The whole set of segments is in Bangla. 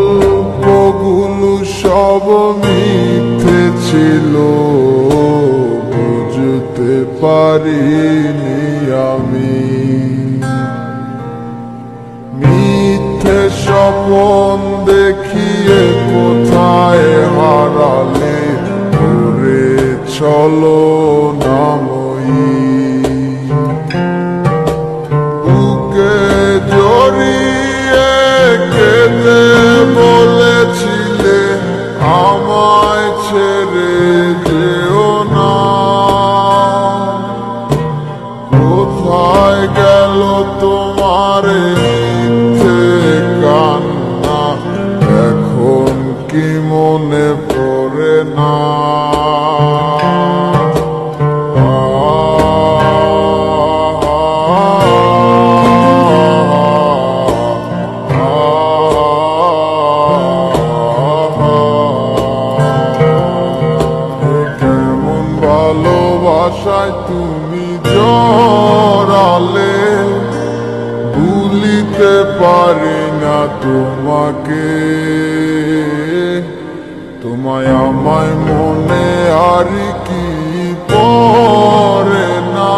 গল্পগুলো সব মিথ্যে ছিল, বুঝতে পারিনি আমি। মিথ্যে স্বপ্ন দেখিয়ে কোথায় হারালে ওরে চলো নাময়ী। বুকে জড়িয়ে কেঁদে বলেছিলে আমায় ছেড়ে যেও না। কোথায় গেল তোমার মিথ্যে কান্না, এখন কি মনে পড়ে না? কেমন ভালোবাসায় তুমি জড়ালে, ভুলিতে পারি না তোমাকে। তোমায় আমায় মনে আর কি পড়ে না,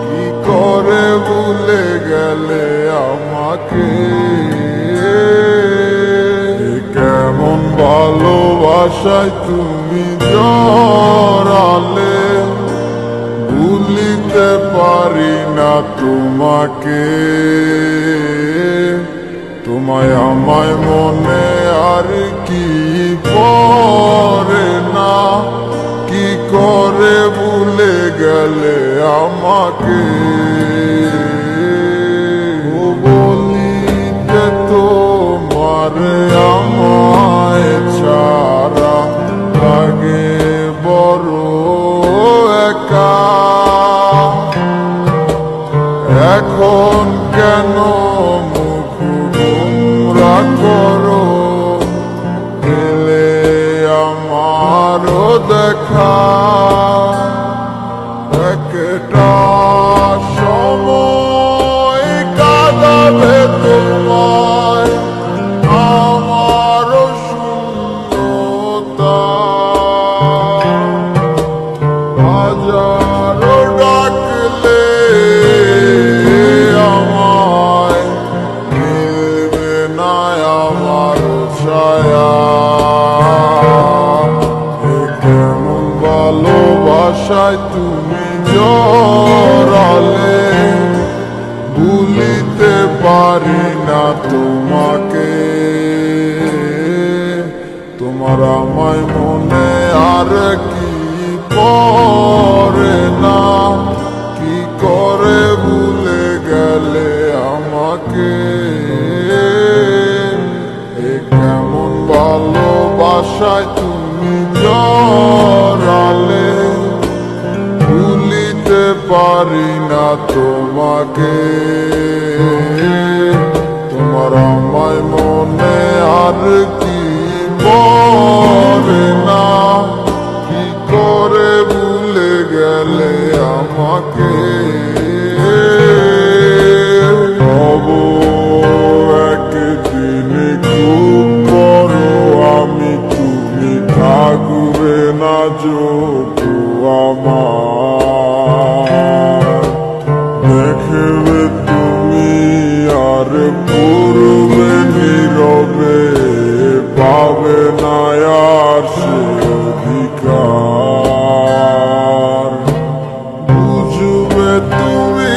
কি করে ভুলে গেলে আমাকে। কেমন ভালোবাসায় তুমি জড়ালে, ভুলিতে পারি না তোমাকে। তোমায় আমায় মনে আর কি পড়ে না, কি করে ভুলে গেলে আমাকে। বলিতে তোমার আমায় ছাড়া লাগে বড় একা। এখন কেন মুখ গোমরা করো, পেলে আমারও দেখা। একটা সময় কাঁদাবে তোমায় আমারও শূন্যতা। হাজারো ডাকলে আমায় মিলবে না আমার ছায়া। কেমন ভালোবাসায় তুমি জড়ালে, ভুলিতে পারি না তোমাকে। তোমার আমায় মনে আর কি পড়ে না, কি করে ভুলে গেলে আমাকে। কেমন ভালোবাসায় তুমি জড়ালে, ভুলিতে পারি না তোমাকে। তোমার আমায় মনে আর কি পড়ে না, কি করে ভুলে গেলে আমাকে। হব একদিন খুব বড় আমি, তুমি থাকবে না যোগ্য আমার। দেখবে তুমি আর পূর্বে নীরবে, পাবে না আর সে অধিকার। বুঝবে তুমি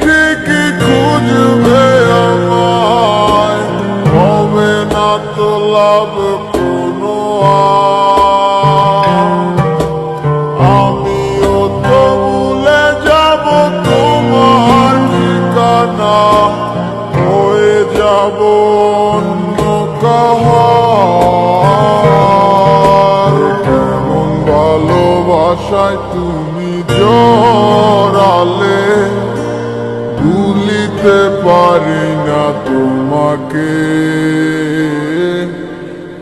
ঠিকই খুঁজবে আমায়, হবে না তো লাভ কোনো আমিও তো ভুলে যাব তোমার ঠিকানা, হয়ে যাব অন্য কাহার। কেমন ভালোবাসায় তুমি জড়ালে, ভুলিতে পারি না তোমাকে।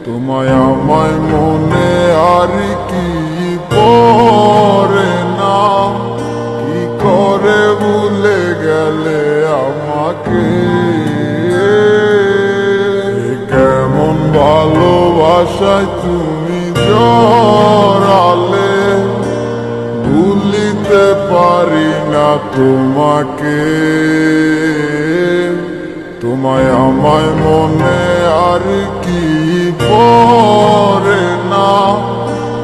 তোমায় আমায় মনে আর কি পড়ে না, কি করে ভুলে গেলে আমাকে। ভালোবাসায় তুমি জড়ালে, ভুলিতে পারি না তোমাকে। তোমায় আমায় মনে আর কি পড়ে না,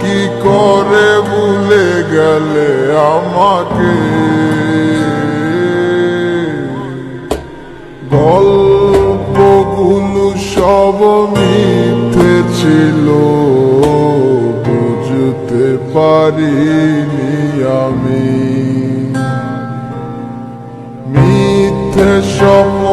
কি করে ভুলে গেলে আমাকে। গল্পগুলো সব মিথ্যে ছিল, বুঝতে পারিনি আমি। মিথ্যে স্বপ্ন